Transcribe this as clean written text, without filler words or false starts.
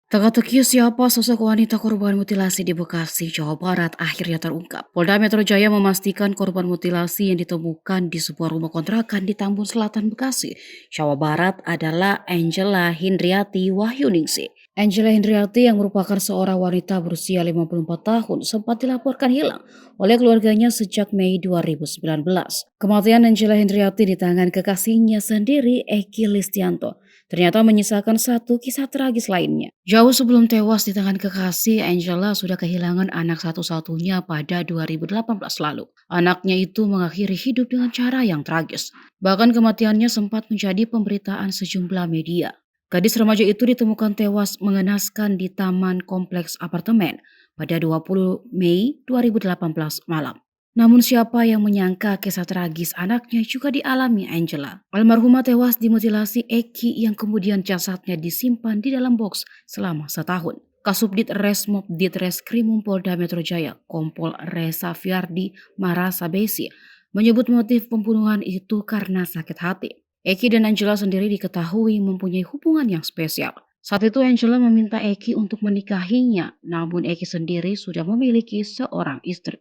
Teka-teki siapa sosok wanita korban mutilasi di Bekasi, Jawa Barat akhirnya terungkap. Polda Metro Jaya memastikan korban mutilasi yang ditemukan di sebuah rumah kontrakan di Tambun Selatan, Bekasi, Jawa Barat adalah Angela Hindriati Wahyuningsi. Angela Hindriati yang merupakan seorang wanita berusia 54 tahun sempat dilaporkan hilang oleh keluarganya sejak Mei 2019. Kematian Angela Hindriati di tangan kekasihnya sendiri, Eki Listianto, ternyata menyisakan satu kisah tragis lainnya. Jauh sebelum tewas di tangan kekasih, Angela sudah kehilangan anak satu-satunya pada 2018 lalu. Anaknya itu mengakhiri hidup dengan cara yang tragis. Bahkan kematiannya sempat menjadi pemberitaan sejumlah media. Gadis remaja itu ditemukan tewas mengenaskan di taman kompleks apartemen pada 20 Mei 2018 malam. Namun siapa yang menyangka kisah tragis anaknya juga dialami Angela. Almarhumah tewas dimutilasi Eki yang kemudian jasadnya disimpan di dalam box selama setahun. Kasubdit Resmob Ditreskrimum Polda Metro Jaya, Kompol Reza Fiardi Marasabesi, menyebut motif pembunuhan itu karena sakit hati. Eki dan Angela sendiri diketahui mempunyai hubungan yang spesial. Saat itu Angela meminta Eki untuk menikahinya, namun Eki sendiri sudah memiliki seorang istri.